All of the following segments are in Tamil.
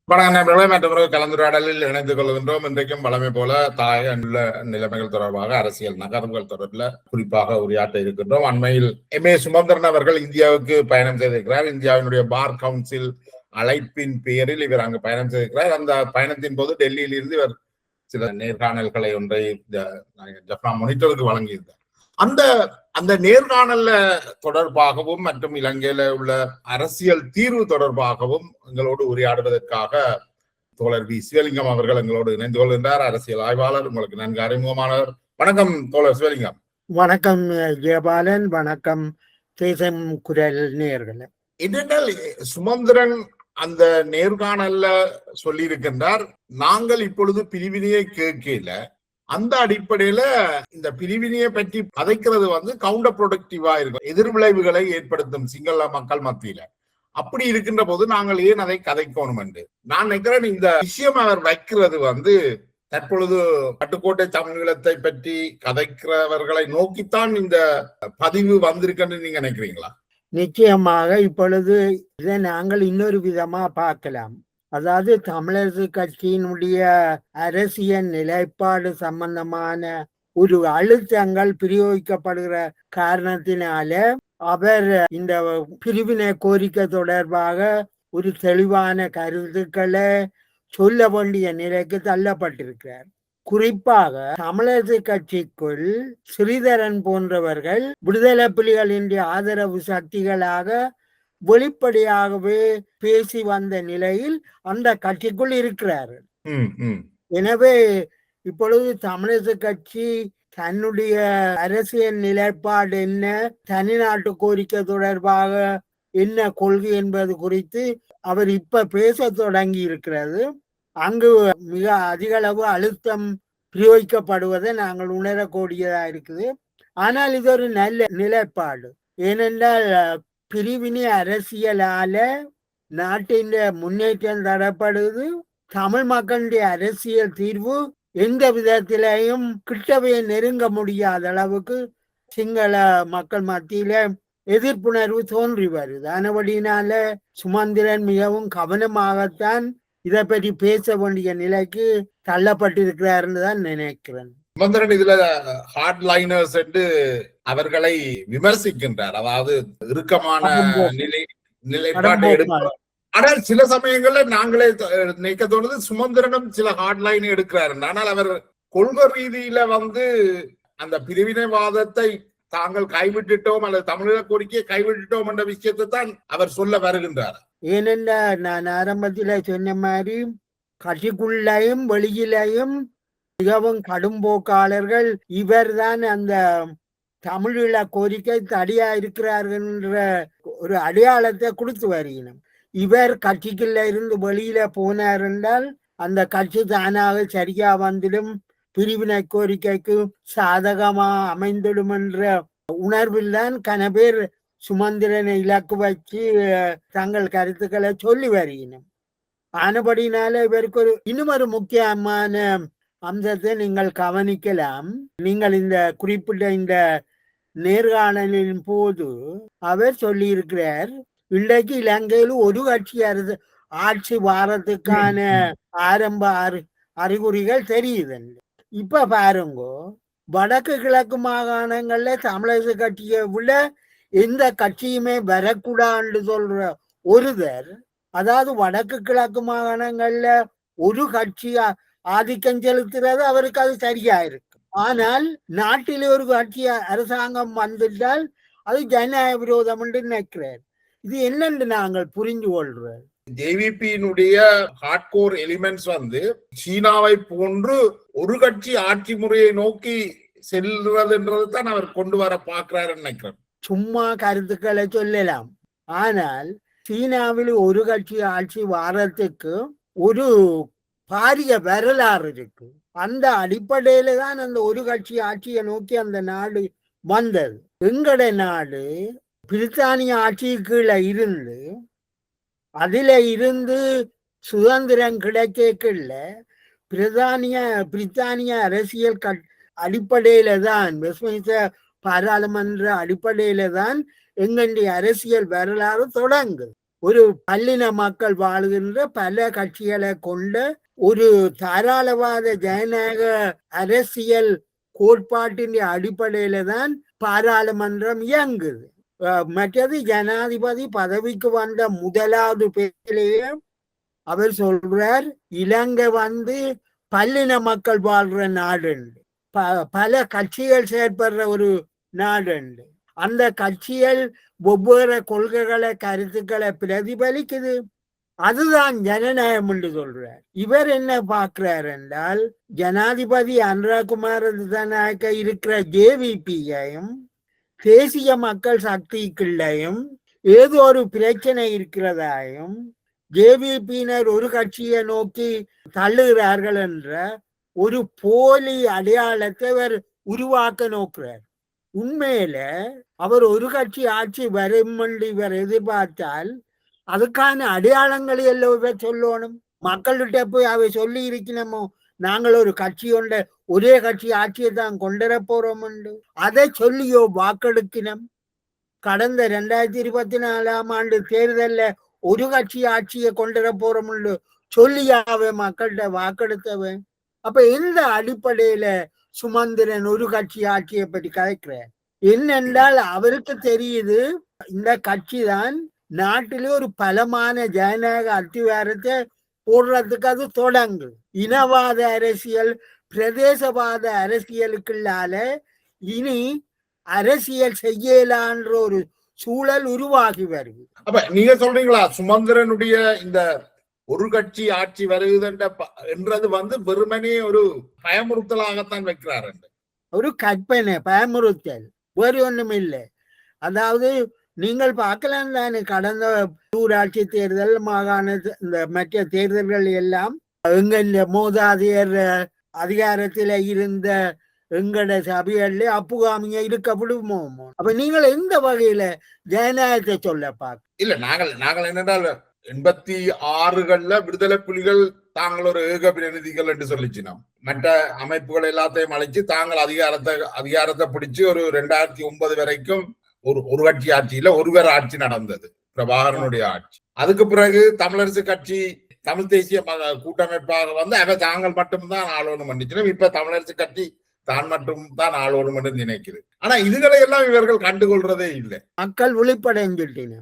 நண்பர்களே, மற்றொரு கலந்துரையாடலில் இணைந்து கொள்கின்றோம். இன்றைக்கும் வழமை போல தாய உள்ள நிலைமைகள் தொடர்பாக அரசியல் நகர்வுகள் தொடர்பில் குறிப்பாக உரையாற்ற இருக்கின்றோம். அண்மையில் எம் ஏ சுமந்திரன் அவர்கள் இந்தியாவுக்கு பயணம் செய்திருக்கிறார். இந்தியாவினுடைய பார் கவுன்சில் அழைப்பின் பெயரில் இவர் அங்கு பயணம் செய்திருக்கிறார். அந்த பயணத்தின் போது டெல்லியில் இருந்து இவர் சில நேர்காணல்களை ஒன்றை ஜப்னா மொனிட்டருக்கு வழங்கியிருந்தார். அந்த அந்த நேர்காணல்ல தொடர்பாகவும் மற்றும் இலங்கையில உள்ள அரசியல் தீர்வு தொடர்பாகவும் எங்களோடு உரையாடுவதற்காக தோழர் வி சிவலிங்கம் அவர்கள் எங்களோடு இணைந்து கொள்கின்றார். அரசியல் ஆய்வாளர், உங்களுக்கு நன்கு அறிமுகமானவர். வணக்கம் தோழர் சிவலிங்கம். வணக்கம் ஜெயபாலன். வணக்கம் தேசம் குரல் நேயர்களே. என்னென்றால் சுமந்திரன் அந்த நேர்காணல்ல சொல்லி இருக்கின்றார், நாங்கள் இப்பொழுது பிரிவினையை கேட்கல, அந்த அடிப்படையில இந்த பிரிவினையை பற்றி கதைக்கிறது கவுண்டர் ப்ரொடக்டிவா இருக்கும், எதிர்விளைவுகளை ஏற்படுத்தும் சிங்கள மக்கள் மத்தியில. அப்படி இருக்கின்ற போது நாங்கள் ஏன் அதை கதைக்கணும் என்று நான் நினைக்கிறேன். இந்த விஷயம் அவர் வைக்கிறது தற்பொழுது பட்டுக்கோட்டை தமிழீழத்தை பற்றி கதைக்கிறவர்களை நோக்கித்தான் இந்த பதிவு வந்திருக்குன்னு நீங்க நினைக்கிறீங்களா? நிச்சயமாக இப்பொழுது இதை நாங்கள் இன்னொரு விதமா பார்க்கலாம். அதாவது தமிழரசு கட்சியினுடைய அரசியல் நிலைப்பாடு சம்பந்தமான ஒரு அழுத்தங்கள் பிரயோகிக்கப்படுகிற காரணத்தினால அவர் இந்த பிரிவினை கோரிக்கை தொடர்பாக ஒரு தெளிவான கருத்துக்களை சொல்ல வேண்டிய நிலைக்கு தள்ளப்பட்டிருக்கிறார். குறிப்பாக தமிழரசு கட்சிக்குள் ஸ்ரீதரன் போன்றவர்கள் விடுதலை புலிகளின் ஆதரவு சக்திகளாக வெளிப்படையாகவே பேசி வந்த நிலையில் அந்த கட்சிக்குள் இருக்கிறார்கள். எனவே இப்பொழுது தமிழரசு கட்சி தன்னுடைய அரசியல் நிலைப்பாடு என்ன, தனிநாட்டு கோரிக்கை தொடர்பாக என்ன கொள்கை என்பது குறித்து அவர் இப்ப பேச தொடங்கி இருக்கிறது. அங்கு மிக அதிக அளவு அழுத்தம் பிரயோகிக்கப்படுவதை நாங்கள் உணரக்கூடியதா இருக்குது. ஆனால் இது ஒரு நல்ல நிலைப்பாடு. ஏனென்றால் பிரிவினை அரசியலால நாட்டின் முன்னேற்றம் தரப்படுது. தமிழ் மக்களுடைய அரசியல் தீர்வு எந்த விதத்திலையும் கிட்டவே நெருங்க முடியாத அளவுக்கு சிங்கள மக்கள் மத்தியில எதிர்ப்புணர்வு தோன்றி வருது. ஆனபடினால சுமந்திரன் மிகவும் கவனமாகத்தான் இதை பற்றி பேச வேண்டிய நிலைக்கு தள்ளப்பட்டிருக்கிறாருன்னு தான் நினைக்கிறேன். சுமந்திரன் இதுல ஹார்ட் லைனர்ஸ் என்று அவர்களை விமர்சிக்கின்றார். அதாவது இறுக்கமான நிலைப்பாட்டை எடுக்கிறார். ஆனால் சில சமயங்கள்ல நாங்களே நினைக்க தோணுது, சுமந்திரனும் சில ஹார்ட் லைன் எடுக்கிறார். ஆனால் அவர் கொள்கை ரீதியில அந்த பிரிவினைவாதத்தை தாங்கள் கைவிட்டுட்டோம் அல்லது தமிழக கோரிக்கையை கைவிட்டுட்டோம் என்ற விஷயத்தை தான் அவர் சொல்ல வருகின்றார். ஏனென்றா நான் ஆரம்பத்தில சொன்ன மாதிரி கட்சிக்குள்ளையும் வெளியிலையும் மிகவும் கடும்போக்காளர்கள் இவர்தான் அந்த தமிழீழ கோரிக்கை தடியா இருக்கிறார்கள் என்ற ஒரு அடையாளத்தை கொடுத்து வருகிறோம். இவர் கட்சிக்குள்ள இருந்து வெளியில போனார் என்றால் அந்த கட்சி தானாக சரியா வந்துடும், பிரிவினை கோரிக்கைக்கு சாதகமா அமைந்துடும் என்ற உணர்வில் தான் கன பேர் சுமந்திரனை இலக்கு வச்சு தங்கள் கருத்துக்களை சொல்லி வருகிறோம். ஆனபடினால இவருக்கு இன்னும் ஒரு முக்கியமான அம்சத்தை நீங்கள் கவனிக்கலாம். நீங்கள் இந்த குறிப்பிட்ட இந்த நேர்காணலின் போது அவர் சொல்லி இருக்கிறார், இன்றைக்கு இலங்கையில் ஒரு கட்சி ஆட்சி வாரத்துக்கான ஆரம்ப அறிகுறிகள் தெரியுது. இப்ப பாருங்க, வடக்கு கிழக்கு மாகாணங்கள்ல தமிழரசு கட்சியை விட எந்த கட்சியுமே வரக்கூடாதுன்னு சொல்ற ஒருவர், அதாவது வடக்கு கிழக்கு மாகாணங்கள்ல ஒரு கட்சி ஆதிக்கம் செலுத்துறது அவருக்கு அது சரியா இருக்கு. ஆனால் நாட்டில் ஒரு கட்சி அரசாங்கம் வந்துட்டால் அது ஜனநாயக விரோதம் என்று நினைக்கிறார். இது என்னென்று நாங்கள் புரிந்து கொள்றோம். ஜேவிபியினுடைய ஹார்ட்கோர் எலிமெண்ட்ஸ் சீனாவை போன்று ஒரு கட்சி ஆட்சி முறையை நோக்கி செல்றதுன்றது தான் அவர் கொண்டு வர பார்க்கிறார் நினைக்கிறேன். சும்மா கருத்துக்களை சொல்லலாம். ஆனால் சீனாவில் ஒரு கட்சி ஆட்சி வாரத்துக்கு ஒரு பாரிய வரலாறு இருக்கு. அந்த அடிப்படையில தான் அந்த ஒரு கட்சி ஆட்சியை நோக்கி அந்த நாடு வந்தது. எங்கட நாடு பிரித்தானிய ஆட்சி கீழே இருந்து அதில இருந்து சுதந்திரம் கிடைக்கல பிரித்தானிய அரசியல் அடிப்படையில தான், வெஸ்ட்மின்ஸ்டர் பாராளுமன்ற அடிப்படையில தான் எங்களுடைய அரசியல் வரலாறு தொடங்குது. ஒரு பல்லின மக்கள் வாழுகின்ற பல கட்சிகளை கொண்ட ஒரு தாராளவாத ஜனநாயக அரசியல் கோட்பாட்டின் அடிப்படையில தான் பாராளுமன்றம் இயங்குது. மற்றது ஜனாதிபதி பதவிக்கு வந்த முதலாவது பேச்சிலேயே அவர் சொல்றார், இலங்கை பல்லின மக்கள் வாழ்ற நாடு, பல கட்சிகள் செயற்படுற ஒரு நாடு, அந்த கட்சிகள் ஒவ்வொரு கொள்கைகளை கருத்துக்களை பிரதிபலிக்குது, அதுதான் ஜனநாயகம் என்று சொல்றார். இவர் என்ன பார்க்கிறார் என்றால், ஜனாதிபதி அனுரகுமார திசாநாயக்க இருக்கிற ஜேவிபியையும் தேசிய மக்கள் சக்திக்குள்ளையும் ஏதோ ஒரு பிரச்சனை இருக்கிறதாயும் ஜேவிபியினர் ஒரு கட்சியை நோக்கி தள்ளுகிறார்கள் என்ற ஒரு போலி அடையாளத்தை அவர் உருவாக்க நோக்கிறார். உண்மையில அவர் ஒரு கட்சி ஆட்சி வரும் என்று இவர் எதிர்பார்த்தால் அதுக்கான அடையாளங்களை எல்லாம் இவர் சொல்லணும். மக்கள்கிட்ட போய் அவை சொல்லி இருக்கணுமோ, நாங்கள் ஒரு கட்சி ஒரே கட்சி ஆட்சியை தான் கொண்டுவர போறோம் என்று அதை சொல்லியோ வாக்கெடுக்கணும். கடந்த 2024 தேர்தல்ல ஒரு கட்சி ஆட்சியை கொண்டுவர போறோம் என்று சொல்லியாவே மக்கள்கிட்ட வாக்கெடுத்தவன். அப்ப எந்த அடிப்படையில சுமந்திரன் ஒரு கட்சி ஆட்சியை பற்றி கதைக்கிறார்? என்னென்றால் அவருக்கு தெரியுது இந்த கட்சி தான் நாட்டிலே ஒரு பலமான ஜனநாயக அத்திவாரத்தை போடுறதுக்கு அது தொடங்கு. இனவாத அரசியல், பிரதேசவாத அரசியலுக்குள்ளால இனி அரசியல் செய்யலான்ற ஒரு சூழல் உருவாகி வருது. அப்ப நீங்க சொல்றீங்களா சுமந்திரனுடைய இந்த ஒரு கட்சி ஆட்சி வருகுதுன்றது வெறுமனே ஒரு பயமுறுத்தலாகத்தான் வைக்கிறார், ஒரு கற்பனை, பயமுறுத்தல், வேறு ஒண்ணும் இல்லை. அதாவது நீங்கள் பார்க்கலாம் தானே, கடந்த ஊராட்சி தேர்தல், மாகாண இந்த மற்ற தேர்தல்கள் எல்லாம் எங்க மோதாதையர் அதிகாரத்தில இருந்த எங்கட சபைகள்ல அப்புகாமிய இருக்க விடுமோ? அப்ப நீங்கள் எந்த வகையில ஜனநாயகத்தை சொல்ல பார்க்க? இல்ல, நாங்கள் என்னென்றால் 86 விடுதலை புலிகள் தாங்கள் ஒரு ஏக பிரதிநிதிகள் என்று சொல்லிச்சினோம். மற்ற அமைப்புகள் எல்லாத்தையும் அழைச்சு தாங்கள் அதிகாரத்தை பிடிச்சு ஒரு 2009 வரைக்கும் ஒரு கட்சி ஆட்சியில ஒருவர் ஆட்சி நடந்தது, பிரபாகரனுடைய ஆட்சி. அதுக்கு பிறகு தமிழரசு கட்சி தமிழ் தேசிய கூட்டமைப்பாக அவ தாங்கள் மட்டும்தான் ஆளோணும் பண்ணிச்சினோம். இப்ப தமிழரசு கட்சி தான் மட்டும் தான் ஆளோணும் என்று நினைக்குது. ஆனா இதுகளை எல்லாம் இவர்கள் கண்டுகொள்றதே இல்லை. மக்கள் விழிப்படைஞ்சிட்டின.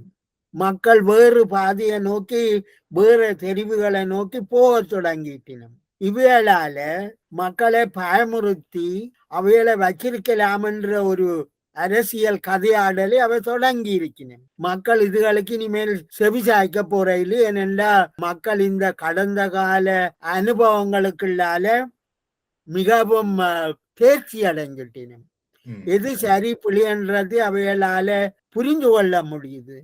மக்கள் வேறு பாதையை நோக்கி, வேறு தெரிவுகளை நோக்கி போக தொடங்கிட்டினோம். இவைகளால மக்களை பயமுறுத்தி அவைகளை வச்சிருக்கலாம் என்ற ஒரு அரசியல் கதையாடலை அவை தொடங்கி இருக்கிறேன். மக்கள் இதுகளுக்கு இனிமேல் செவிசாய்க்க போற இல்லை. ஏனென்றா மக்கள் இந்த கடந்த கால அனுபவங்களுக்குள்ளால மிகவும் தேர்ச்சி அடைஞ்சிட்டினோம். எது சரி புலின்றது அவைகளால புரிந்து கொள்ள முடியுது.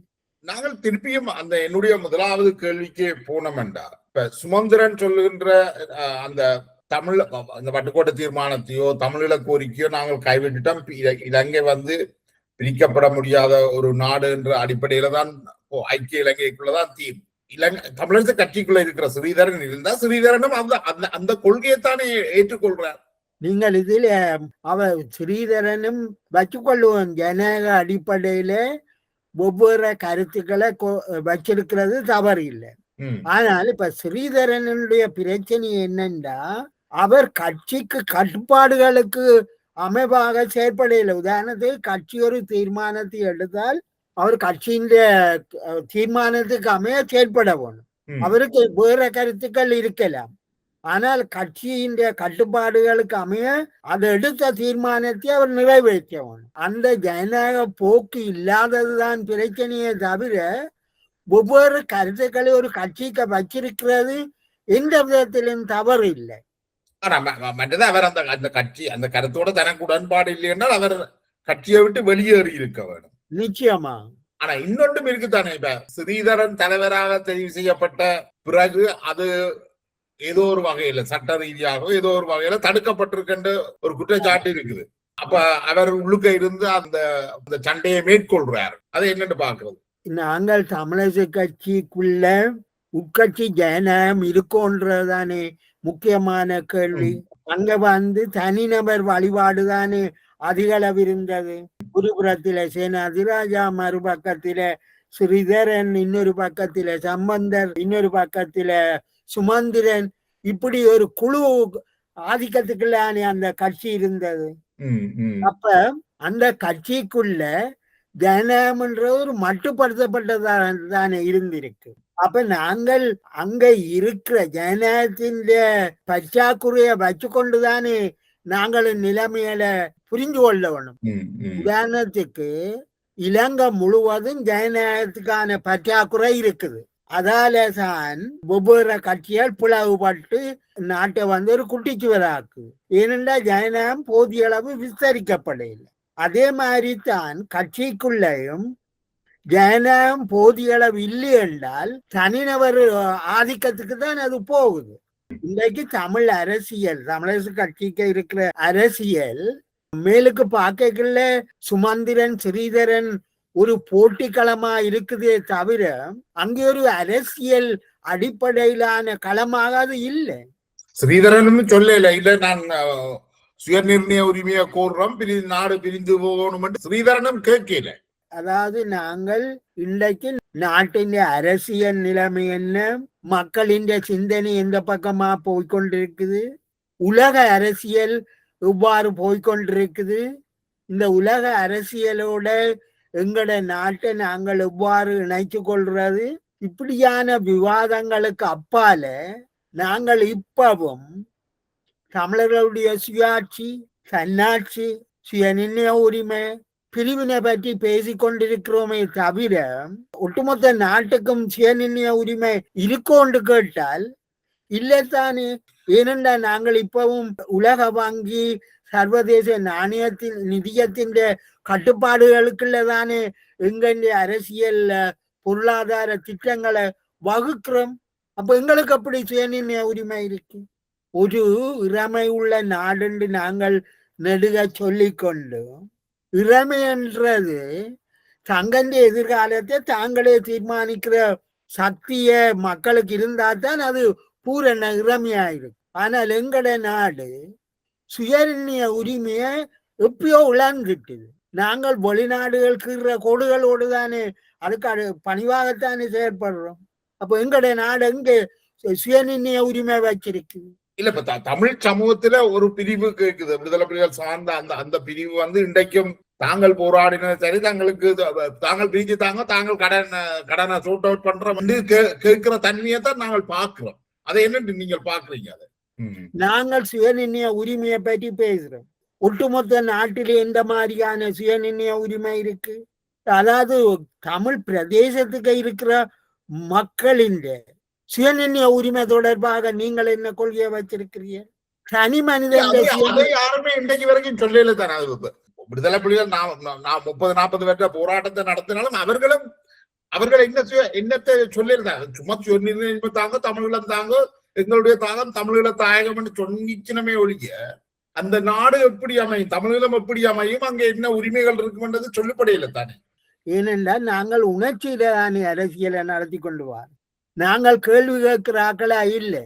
நாங்கள் திருப்பியும் அந்த என்னுடைய முதலாவது கேள்விக்கு போனோம் என்றார், இப்ப சுமந்திரன் சொல்லுகின்ற அந்த தமிழ் அந்த வட்டுக்கோட்டை தீர்மானத்தையோ தமிழீழ கோரிக்கையோ நாங்கள் கைவிட்டுட்டோம், இலங்கை பிரிக்கப்பட முடியாத ஒரு நாடு என்ற அடிப்படையில தான் ஐக்கிய இலங்கைக்குள்ளதான் இலங்கை தமிழரசு கட்சிக்குள்ள இருக்கிற ஸ்ரீதரன் இருந்தா ஸ்ரீதரனும் அந்த கொள்கையைத்தானே ஏற்றுக்கொள்றார். நீங்கள் இதில் அவர் ஸ்ரீதரனும் வச்சுக்கொள்ளுவோம், ஜனநாயக அடிப்படையில ஒவ்வொரு கருத்துக்களை வச்சிருக்கிறது தவறு இல்லை. ஆனால் இப்ப ஸ்ரீதரனுடைய பிரச்சனை என்னன்னா, அவர் கட்சிக்கு கட்டுப்பாடுகளுக்கு அமைவாக செயற்படையில. உதாரணத்துக்கு கட்சி ஒரு தீர்மானத்தை எடுத்தால் அவர் கட்சியின் தீர்மானத்துக்கு அமைய செயற்பட வேணும். அவருக்கு வேற கருத்துக்கள் இருக்கலாம், ஆனால் கட்சியின் கட்டுப்பாடுகளுக்கு அமைய அதை எடுத்த தீர்மானத்தை அவர் நிறைவேற்ற வேணும். அந்த ஜனநாயக போக்கு இல்லாததுதான் பிரச்சனையே தவிர ஒவ்வொரு கருத்துக்களை ஒரு கட்சிக்கு வச்சிருக்கிறது எந்த விதத்திலும் தவறு இல்லை. மற்றது அவர் அந்த கட்சி அந்த கருத்தோட தனக்கு உடன்பாடு இல்லை என்றால் அவர் கட்சியை விட்டு வெளியேறி இருக்க வேண்டும். நிச்சயமா. ஆனா இன்னொன்றும் இருக்குதானே, இப்ப ஸ்ரீதரன் தலைவராக தெரிவு செய்யப்பட்ட பிறகு அது ஏதோ ஒரு வகையில சட்ட ரீதியாக ஏதோ ஒரு வகையில தடுக்கப்பட்டிருக்கின்ற ஒரு குற்றச்சாட்டு இருக்குது. அப்ப அவர் உள்ளுக்க இருந்து அந்த சண்டையை மேற்கொள்றாரு. அதை என்னன்னு பாக்குறது? நாங்கள் தமிழரசு கட்சிக்குள்ள உட்கட்சி ஜனநாயகம் இருக்கோன்றதானே முக்கியமான கேள்வி. அங்க தனிநபர் வழிபாடுதானே அதிகளவு இருந்தது. ஒருபுறத்தில சேனாதிராஜா, மறுபக்கத்தில ஸ்ரீதரன் இன்னொரு பக்கத்துல, சம்பந்தர் இன்னொரு பக்கத்துல, சுமந்திரன், இப்படி ஒரு குழு ஆதிக்கத்துக்குள்ளான அந்த கட்சி இருந்தது. அப்ப அந்த கட்சிக்குள்ள ஜனநாயகம்ன்ற ஒரு மட்டுப்படுத்தப்பட்டதானே இருந்திருக்கு. அப்ப நாங்கள் அங்க இருக்கிற ஜனநாயகத்தின் பற்றாக்குறைய வச்சு கொண்டுதானே நாங்கள் நிலைமையில புரிஞ்சு கொள்ள வேணும். உதாரணத்துக்கு இலங்கை முழுவதும் ஜனநாயகத்துக்கான பற்றாக்குறை இருக்குது. அதால தான் ஒவ்வொரு கட்சியால் பிளவுபட்டு நாட்டை ஒரு குட்டிச்சுவராக்கு. ஏனென்றால் ஜனநாயகம் போதிய அளவு விஸ்தரிக்கப்படவில்லை. அதே மாதிரி தான் கட்சிக்குள்ளேயும் ஜனநாயகம் போதிய அளவு இல்லை என்றால் தனிநபர் ஆதிக்கத்துக்கு தான் அது போகுது. இன்றைக்கு தமிழ் அரசியல், தமிழரசு கட்சிக்கு இருக்கிற அரசியல் மேலுக்கு பார்க்கல சுமந்திரன், ஸ்ரீதரன் ஒரு போட்டிக்களமா இருக்குதே தவிர அங்கே ஒரு அரசியல் அடிப்படையிலான களமாக அது இல்லை. ஸ்ரீதரனும் சொல்லல, இல்ல நான் சுயநிர்ணய உரிமையை கோர்றோம், நாடு பிரிந்து போகணும் ஸ்ரீதரனும் கேட்கல. அதாவது நாங்கள் இன்றைக்கு நாட்டின் அரசியல் நிலைமை என்ன, மக்களின் சிந்தனை எந்த பக்கமா போய்கொண்டிருக்குது, உலக அரசியல் எவ்வாறு போய்கொண்டிருக்குது, இந்த உலக அரசியலோட எங்கட நாட்டை நாங்கள் எவ்வாறு இணைச்சு கொள்றது, இப்படியான விவாதங்களுக்கு அப்பால நாங்கள் இப்பவும் தமிழர்களுடைய சுயாட்சி, தன்னாட்சி, சுயநிர்ணய உரிமை, பிரிவினை பற்றி பேசிக் கொண்டிருக்கிறோமே தவிர ஒட்டுமொத்த நாட்டுக்கும் சுயநிர்ணய உரிமை இருக்கோன்னு கேட்டால் இல்லத்தானே. ஏனென்றால் நாங்கள் இப்பவும் உலக வங்கி, சர்வதேச நாணயத்தின் நிதியத்தின் கட்டுப்பாடுகளுக்குள்ளதானே எங்களுடைய அரசியல் பொருளாதார திட்டங்களை வகுக்கிறோம். அப்ப எங்களுக்கு அப்படி சுயநிர்ணய உரிமை இருக்கு? ஒரு இறமை உள்ள நாடு நாங்கள் நெடுக சொல்லிக்கொண்டு, இறமை என்றது தங்கண்ட எதிர்காலத்தை தாங்களே தீர்மானிக்கிற சக்திய மக்களுக்கு இருந்தா தான் அது பூரண இறமையாயிருக்கு. ஆனால் எங்கட நாடு சுயநிர்ணய உரிமையை எப்பயோ இழந்துட்டுது. நாங்கள் வெளிநாடுகள் கீற கோடுகளோடு தானே அதுக்கு பணிவாகத்தானே செயற்படுறோம். அப்போ எங்கட நாடு எங்க சுயநிர்ணய உரிமை வச்சிருக்கு? இல்ல, இப்ப தமிழ் சமூகத்துல ஒரு பிரிவு கேக்குது, விடுதலை புலிகள் சார்ந்த அந்த பிரிவு இன்றைக்கும் தாங்கள் போராடின சரி, தங்களுக்கு தாங்கள் பிரிச்சு தாங்கள் கடனை சோர்ட் அவுட் பண்றோம் கேட்கிற தன்மையை தான் நாங்கள் பாக்குறோம். அதை என்ன நீங்கள் பாக்குறீங்க? அதை நாங்கள் சுயநிர்ணய உரிமையை பற்றி பேசுறோம். ஒட்டுமொத்த நாட்டிலே எந்த மாதிரியான சுயநிர்ணய உரிமை இருக்கு? அதாவது தமிழ் பிரதேசத்துக்கு இருக்கிற மக்களின் சுயநிர்ணய உரிமை தொடர்பாக நீங்கள் என்ன கொள்கையை வச்சிருக்கிறீர்கள்? தனி மனிதன் யாருமே இன்றைக்கு வரைக்கும் சொல்லல தானே. விடுதலை புலிகள் நான் 30-40 வருட போராட்டத்தை நடத்தினாலும் அவர்கள் என்னத்தை சொல்லியிருந்தாங்க? சும்மா சுயநிர்ணயம் தாங்க, தமிழீழம் தாங்க, எங்களுடைய தாகம் தமிழீழ தாயகம் சொன்னிச்சினமே ஒழிய அந்த நாடு எப்படி அமையும், தமிழீழம் எப்படி அமையும், அங்க என்ன உரிமைகள் இருக்கும்ன்றது சொல்லப்படையில தானே. ஏனென்றால் நாங்கள் உணர்ச்சியில தானே அரசியலை நடத்தி கொண்டு வர. நாங்கள் கேள்வி கேட்கிற ஆக்களா இல்லை.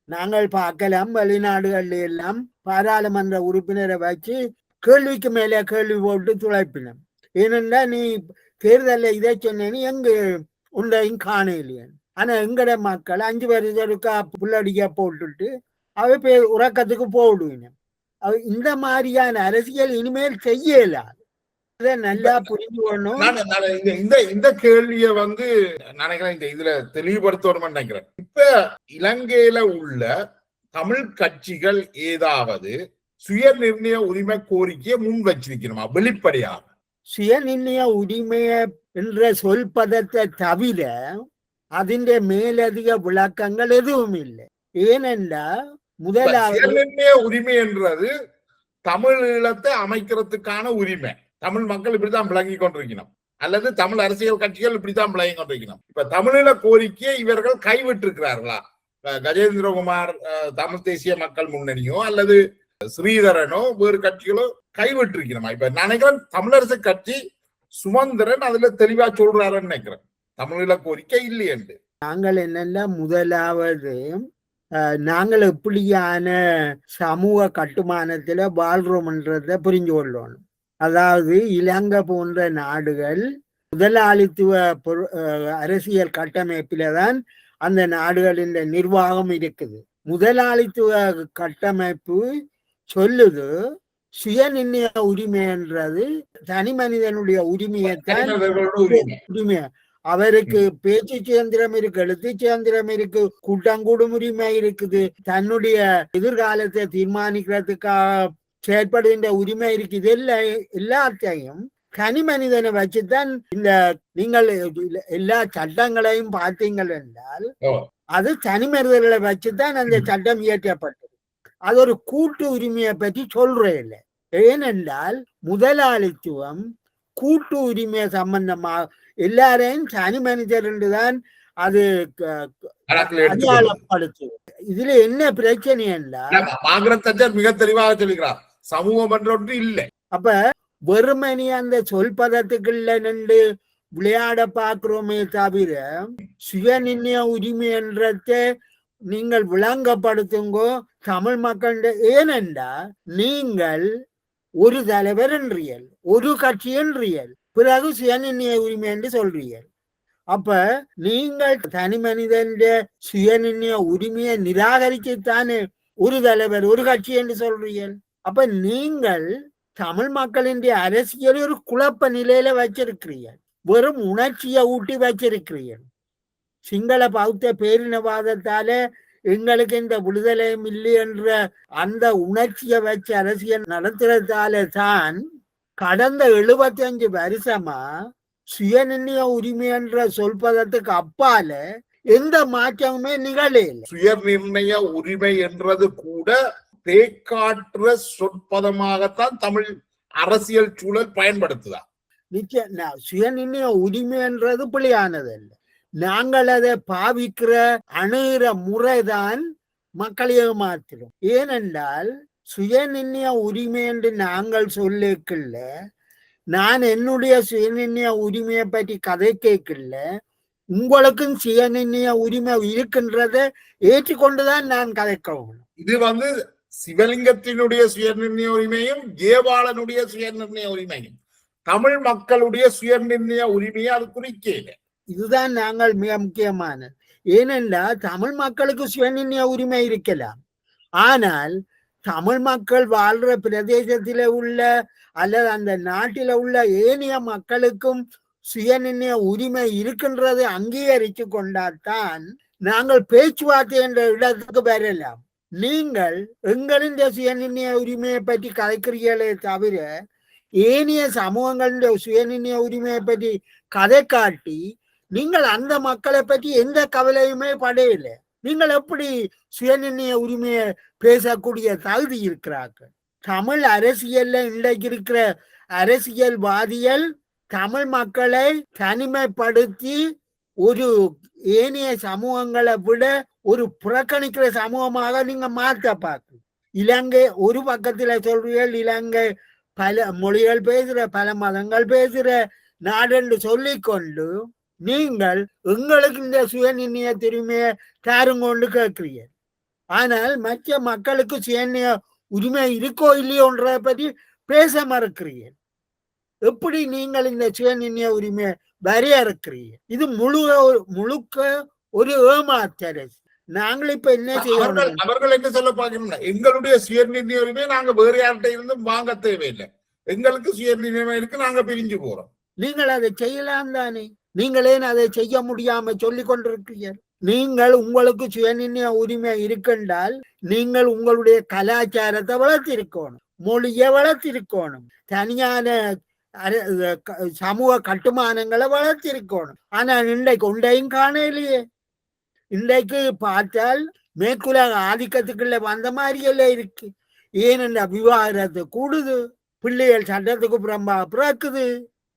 நாங்கள் பார்க்கலாம் வெளிநாடுகள்ல எல்லாம் பாராளுமன்ற உறுப்பினரை வச்சு கேள்விக்கு மேலே கேள்வி போட்டு துளைப்பினோம். ஏனென்றா நீ தேர்தலில் இதை சொன்னேன்னு எங்க உண்டையும் காணலையன். ஆனா எங்கட மக்கள் 5 வருஷத்துக்கா புள்ளடிக்க போட்டுட்டு அவை பேர் உறக்கத்துக்கு போடுவீங்க. இந்த மாதிரியான அரசியல் இனிமேல் செய்யலாம். நல்லா புரிஞ்சுக்கணும். இந்த கேள்விய நினைக்கிறேன், இந்த இதுல தெளிவுபடுத்தணும் நினைக்கிறேன். இப்ப இலங்கையில உள்ள தமிழ் கட்சிகள் ஏதாவது சுய நிர்ணய உரிமை கோரிக்கையை முன் வச்சிருக்கணுமா? வெளிப்படையாக சுய நிர்ணய உரிமைய என்ற சொல் பதத்தை தவிர அதிന്റെ மேலதிக விளக்கங்கள் எதுவும் இல்லை. ஏனென்றா முதலாவது நிர்ணய உரிமை என்றது தமிழீழத்தை அமைக்கிறதுக்கான உரிமை. தமிழ் மக்கள் இப்படித்தான் விளங்கி கொண்டிருக்கணும், அல்லது தமிழ் அரசியல் கட்சிகள் இப்படித்தான் விளங்கி கொண்டிருக்கணும். இப்ப தமிழீழ கோரிக்கையை இவர்கள் கைவிட்டிருக்கிறார்களா? கஜேந்திரகுமார் தமிழ் தேசிய மக்கள் முன்னணியோ அல்லது ஸ்ரீதரனோ வேறு கட்சிகளோ கைவிட்டிருக்கணுமா? இப்ப நினைக்கிறேன் தமிழரசு கட்சி சுமந்திரன் அதுல தெளிவா சொல்றாருன்னு நினைக்கிறேன், தமிழீழ கோரிக்கை இல்லை என்று. நாங்கள் என்னென்ன முதலாவது நாங்கள் எப்படியான சமூக கட்டுமானத்துல வாழ்றோம்ன்றத புரிஞ்சு கொள்ளணும். அதாவது இலங்கை போன்ற நாடுகள் முதலாளித்துவ அரசியல் கட்டமைப்பில தான் அந்த நாடுகளின் நிர்வாகம் இருக்குது. முதலாளித்துவ கட்டமைப்பு சொல்லுது சுயநிர்ணய உரிமைன்றது தனி மனிதனுடைய உரிமையைத்தான் உரிமை. அவருக்கு பேச்சு சுதந்திரம் இருக்கு, எழுத்து சுதந்திரம் இருக்கு, கூட்டங்கூடும் உரிமை இருக்குது, தன்னுடைய எதிர்காலத்தை தீர்மானிக்கிறதுக்காக செயற்படுகின்ற உரிமை இருக்கு. இது எல்லாத்தையும் தனி மனிதனை வச்சுதான் இந்த நீங்கள் எல்லா சட்டங்களையும் பார்த்தீங்கள் என்றால் அது தனி மனிதர்களை வச்சுதான் அந்த சட்டம் இயற்றப்பட்டது. அது ஒரு கூட்டு உரிமையை பற்றி சொல்றே இல்லை. ஏனென்றால் முதலாளித்துவம் கூட்டு உரிமை சம்பந்தமாக எல்லாரையும் தனி மனிதர் என்றுதான் அது அடையாளப்படுத்தும். இதுல என்ன பிரச்சனை என்றால் மிக தெளிவாக சொல்லுகிறார், சமூகம் என்ற ஒன்று இல்லை. அப்ப வெறுமனி அந்த சொல் பதத்துக்குள்ள நின்று விளையாட பார்க்கிறோமே தவிர சுயநிர்ணய உரிமை என்றதை நீங்கள் விளங்கப்படுத்துங்கோ தமிழ் மக்கள். ஏனென்றா நீங்கள் ஒரு தலைவர் என்றியல், ஒரு கட்சி என்றியல், பிறகு சுயநிர்ணய உரிமை என்று சொல்றீர்கள். அப்ப நீங்கள் தனி மனிதன் சுயநிர்ணய உரிமையை நிராகரிச்சுத்தானே ஒரு தலைவர் ஒரு கட்சி என்று சொல்றீர்கள். அப்ப நீங்கள் தமிழ் மக்களின் அரசியல் ஒரு குழப்ப நிலையில வச்சிருக்கிறீர்கள், வெறும் உணர்ச்சியை ஊட்டி வச்சிருக்கிறீர்கள். சிங்கள பௌத்த பேரினவாதத்தால எங்களுக்கு இந்த விடுதலையும் இல்லை என்ற அந்த உணர்ச்சியை வச்சு அரசியல் நடத்துறதால தான் கடந்த 75 வருஷமா சுயநிர்ணய உரிமை என்ற சொல்பதத்துக்கு அப்பால எந்த மாற்றமுமே நிகழல. சுயநிர்ணய உரிமை என்றது கூட தேக்காற்ற சொற்பதமாகத்தான் தமிழ் அரசியல் சூழல் பயன்படுத்துதா. நிச்சயம் சுயநிர்ணய உரிமை என்றது பிழையானது அல்ல. நாங்கள் அதை பாவிக்கிற அணுகிற முறைதான் மக்களையே மாத்திரும். ஏனென்றால் சுயநிர்ணய உரிமை என்று நாங்கள் சொல்லிக்கல, நான் என்னுடைய சுயநிர்ணய உரிமையை பற்றி கதை கேட்கல, உங்களுக்கும் சுயநிர்ணய உரிமை இருக்கின்றத ஏற்றுக்கொண்டுதான் நான் கதைக்கவும். இது சிவலிங்கத்தினுடைய சுயநிர்ணய உரிமையும் ஜேவாளனுடைய சுயநிர்ணய உரிமையும் தமிழ் மக்களுடைய சுயநிர்ணய உரிமையை அது குறிக்கல. இதுதான் நாங்கள் மிக முக்கியமானது. ஏனென்றால் தமிழ் மக்களுக்கு சுயநிர்ணய உரிமை இருக்கலாம், ஆனால் தமிழ் மக்கள் வாழ்ற பிரதேசத்தில உள்ள அல்லது அந்த நாட்டில உள்ள ஏனைய மக்களுக்கும் சுயநிர்ணய உரிமை இருக்கின்றது அங்கீகரித்து கொண்டால்தான் நாங்கள் பேச்சுவார்த்தை என்ற இடத்துக்கு வரலாம். நீங்கள் எங்களின் சுயநிர்ணய உரிமையை பற்றி கதைக்கிறீர்களே தவிர ஏனைய சமூகங்களின் சுயநிர்ணய உரிமையை பற்றி கதை காட்டி நீங்கள் அந்த மக்களை பற்றி எந்த கவலையுமே படையில்லை. நீங்கள் எப்படி சுயநிர்ணய உரிமையை பேசக்கூடிய தகுதி இருக்கிறார்கள்? தமிழ் அரசியல்ல இன்றைக்கு இருக்கிற அரசியல்வாதிகள் தமிழ் மக்களை தனிமைப்படுத்தி ஒரு ஏனைய சமூகங்களை விட ஒரு புறக்கணிக்கிற சமூகமாக நீங்க மாற்ற பார்க்க. இலங்கை ஒரு பக்கத்துல சொல்றீர்கள், இலங்கை பல மொழிகள் பேசுற பல மதங்கள் பேசுற நாடு என்று சொல்லிக்கொண்டு நீங்கள் எங்களுக்கு இந்த சுயநிர்ணய உரிமையை தாருங்கொண்டு கேட்கிறீர்கள். ஆனால் மற்ற மக்களுக்கு சுயநிர்ணய உரிமை இருக்கோ இல்லையோன்றதை பற்றி பேச மறுக்கிறீர்கள். எப்படி நீங்கள் இந்த சுயநிர்ணய உரிமையை வரையறுக்கிறீர்கள்? இது முழுக்க ஒரு ஏமாற்றரசு. நாங்கள் இப்ப என்ன செய்யணும்? அவர்கள் என்ன சொல்ல பார்க்கணும், எங்களுடைய சுயநிர்ணய உரிமையை நாங்க வேறு யார்கிட்ட இருந்தும் வாங்க தேவையில்லை, எங்களுக்கு சுயநிர்ணயம் இருக்கு, நாங்க பிரிஞ்சு போறோம். நீங்கள் அதை செய்யலாம் தானே? நீங்களே அதை செய்ய முடியாம சொல்லி கொண்டிருக்கிறீர்கள். நீங்கள் உங்களுக்கு சுயநிர்ணய உரிமை இருக்கின்றால் நீங்கள் உங்களுடைய கலாச்சாரத்தை வளர்த்திருக்கணும், மொழியை வளர்த்திருக்கணும், தனியான சமூக கட்டுமானங்களை வளர்த்திருக்கணும். ஆனா இன்றைக்கு ஒன்றையும் காணலையே. இன்றைக்கு பார்த்தால் மேற்குலக ஆதிக்கத்துக்குள்ள வந்த மாதிரியெல்லாம் இருக்கு. ஏனென்ற விவாகரத்து கூடுது, பிள்ளைகள் சட்டத்துக்கு புறம்பா பிறக்குது.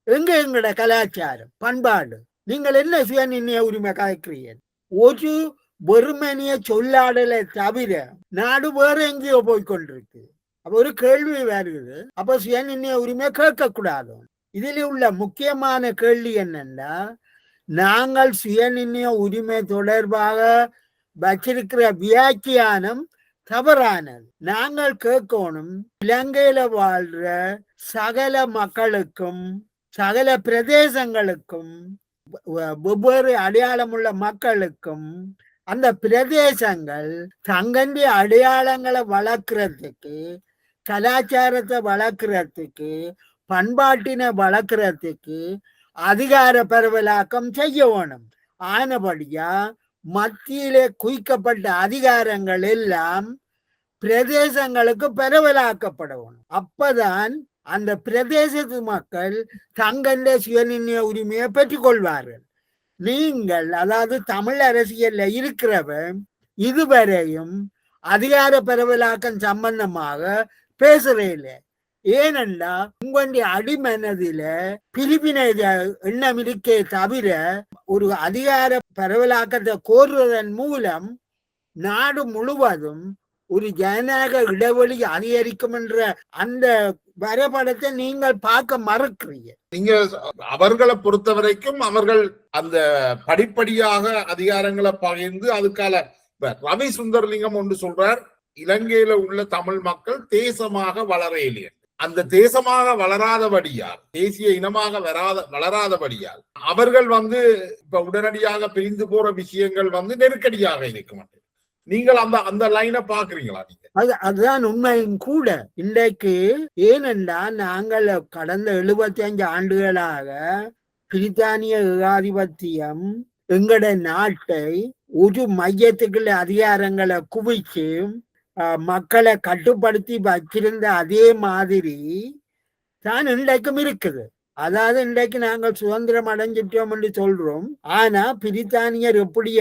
எங்கட கலாச்சாரம் பண்பாடு? நீங்கள் என்ன சுயநிர்ணய உரிமை கலைக்கிறீர்கள்? ஒரு வெறுமனிய சொல்லாடலை தவிர நாடு வேற எங்கேயோ போய்கொண்டிருக்கு. அப்ப ஒரு கேள்வி வருது, அப்ப சுயநிர்ணய உரிமை கேட்க கூடாது. இதில் உள்ள முக்கியமான கேள்வி என்னன்னா, நாங்கள் சுயநிர்ணய உரிமை தொடர்பாக வச்சிருக்கிற வியாக்கியானம் தவறானது. நாங்கள் கேட்கணும், இலங்கையில வாழ்ற சகல மக்களுக்கும் சகல பிரதேசங்களுக்கும் வெவ்வேறு அடையாளமுள்ள மக்களுக்கும் அந்த பிரதேசங்கள் தங்கண்டிய அடையாளங்களை வளர்க்கறதுக்கு, கலாச்சாரத்தை வளர்க்கறதுக்கு, பண்பாட்டினை வளர்க்கறதுக்கு அதிகார பரவலாக்கம் செய்ய வேணும். ஆனபடியா மத்தியிலே குவிக்கப்பட்ட அதிகாரங்கள் எல்லாம் பிரதேசங்களுக்கு பரவலாக்கப்பட வேணும். அப்பதான் அந்த பிரதேசத்து மக்கள் தங்கள சுயநிர்ணய உரிமையை பெற்றுக் கொள்வார்கள். நீங்கள், அதாவது தமிழ் அரசியல்ல இருக்கிறவன், இதுவரையும் அதிகார பரவலாக்கம் சம்பந்தமாக பேசுறதில்லை. ஏனென்றா உங்களுடைய அடிமனதில பிரிவினை எண்ணம் இருக்கே தவிர ஒரு அதிகார பரவலாக்கத்தை கோருவதன் மூலம் நாடு முழுவதும் ஒரு ஜனநாயக இடைவெளி அதிகரிக்கும் என்ற அந்த வரைபடத்தை நீங்கள் பார்க்க மறுக்கிறீங்க. நீங்க அவர்களை பொறுத்த வரைக்கும் அவர்கள் அந்த படிப்படியாக அதிகாரங்களை பகிர்ந்து அதுக்கால ரவி சுந்தரலிங்கம் ஒன்று சொல்றார், இலங்கையில உள்ள தமிழ் மக்கள் தேசமாக வளரையிலே, அந்த தேசமாக வளராதபடியால், தேசிய இனமாக வளராதபடியால் அவர்கள் இப்ப உடனடியாக பிரிந்து போற விஷயங்கள் நெருக்கடியாக இருக்கும். நீங்கள் அந்த லைனை பாக்குறீங்களா? நீங்க அதுதான் உண்மையும் கூட. இன்றைக்கு ஏனென்றா நாங்கள் கடந்த 75 ஆண்டுகளாக பிரித்தானிய ஏகாதிபத்தியம் எங்கட நாட்டை ஒரு மையத்துக்குள்ள அதிகாரங்களை குவிச்சு மக்களை கட்டுப்படுத்தி வச்சிருந்த அதே மாதிரி தான் இன்றைக்கும் இருக்குது. அதாவது இன்றைக்கு நாங்கள் சுதந்திரம் அடைஞ்சிட்டோம் என்று சொல்றோம். ஆனா பிரித்தானியர் எப்படி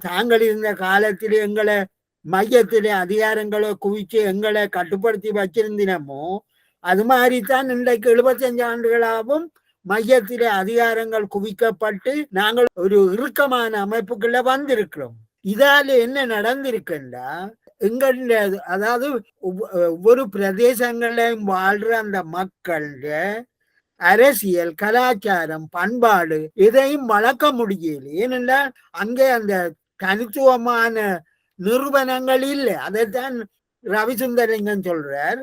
தாங்கள் இருந்த காலத்திலே எங்களை மையத்திலே அதிகாரங்களை குவிச்சு எங்களை கட்டுப்படுத்தி வச்சிருந்தினமோ அது மாதிரிதான் இன்றைக்கு 75 ஆண்டுகளாகவும் மையத்திலே அதிகாரங்கள் குவிக்கப்பட்டு நாங்கள் ஒரு இறுக்கமான அமைப்புக்குள்ள வந்திருக்கிறோம். இதால என்ன நடந்திருக்குன்னா, எங்களுடைய, அதாவது ஒவ்வொரு பிரதேசங்களையும் வாழ்ற அந்த மக்களுடைய அரசியல், கலாச்சாரம், பண்பாடு இதையும் வளர்க்க முடியல. ஏனென்றால் அங்கே அந்த தனித்துவமான நிறுவனங்கள் இல்லை. அதைத்தான் ரவிசுந்தரலிங்கம் சொல்றார்.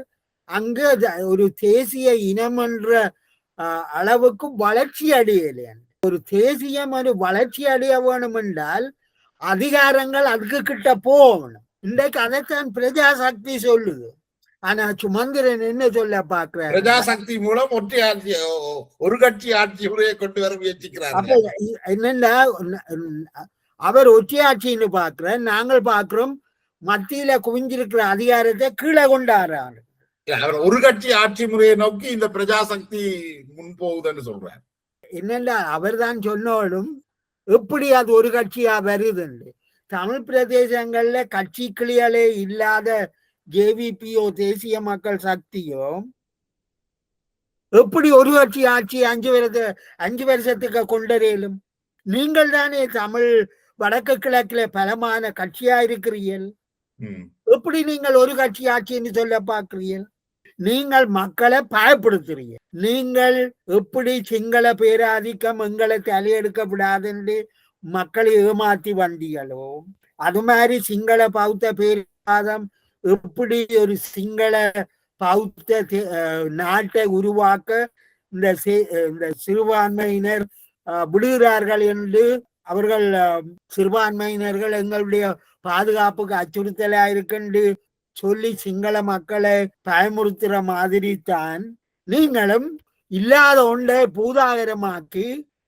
அங்கு ஒரு தேசிய இனம் என்ற அளவுக்கு வளர்ச்சி அடையலை. ஒரு தேசியம் ஒரு வளர்ச்சி அடைய வேணும் என்றால் அதிகாரங்கள் அதுக்கு கிட்ட போகணும். இன்றைக்கு அதைத்தான் பிரஜாசக்தி சொல்லுது. ஆனா சுமந்திரன் என்ன சொல்ல பாக்குற, பிரஜாசக்தி மூலம் ஒரு கட்சி ஆட்சி முறையை கொண்டு வர முயற்சிக்கிறார். என்னன்னா அவர் ஒற்றையாட்சின்னு பாக்குற, நாங்கள் பாக்குறோம் மத்தியில குவிஞ்சிருக்கிற அதிகாரத்தை கீழே கொண்டாடுறாரு. அவர் ஒரு கட்சி ஆட்சி முறையை நோக்கி இந்த பிரஜாசக்தி முன்போகுதுன்னு சொல்றார். என்னன்னா அவர் தான் சொன்னாலும் எப்படி அது ஒரு கட்சியா வருதுன்னு. தமிழ் பிரதேசங்கள்ல கட்சி கிளிகளே இல்லாத ஜேவிபியோ தேசிய மக்கள் சக்தியோ எப்படி ஒரு கட்சி ஆட்சி 5 வருஷத்துக்கு கொண்டறியலும்? நீங்கள் தானே தமிழ் வடக்கு கிழக்குல பலமான கட்சியா இருக்கிறீர்கள். எப்படி நீங்கள் ஒரு கட்சி ஆட்சின்னு சொல்ல பார்க்கிறீர்கள்? நீங்கள் மக்களை பயப்படுத்துறீங்க. நீங்கள் எப்படி சிங்கள பேராதிக்கம் எங்களை தலையெடுக்க விடாதுன்னு மக்களை ஏமாத்தி வந்தீங்களோ அது மாதிரி சிங்கள பௌத்த பேராதம் எப்படி ஒரு சிங்கள பௌத்த நாட்டை உருவாக்க இந்த சிறுபான்மையினர் விடுகிறார்கள் என்று அவர்கள் சிறுபான்மையினர்கள் எங்களுடைய பாதுகாப்புக்கு அச்சுறுத்தலா இருக்குன்னு சொல்லி சிங்கள மக்களை பயமுறுத்துற மாதிரி தான் நீங்களும் இல்லாத ஒன்றை பூதாகரமாக்கி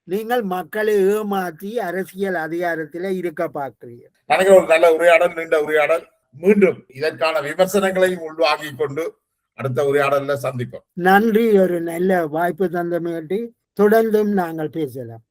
நீங்கள் மக்களை ஏமாற்றி அரசியல் அதிகாரத்தில இருக்க பார்க்கிறீர்கள். எனக்கு ஒரு நல்ல உரையாடல், நீண்ட உரையாடல். மீண்டும் இதற்கான விமர்சனங்களையும் உள்வாங்கி கொண்டு அடுத்த உரையாடல்ல சந்திப்போம். நன்றி. ஒரு நல்ல வாய்ப்பு தந்தமையாட்டி தொடர்ந்தும் நாங்கள் பேசலாம்.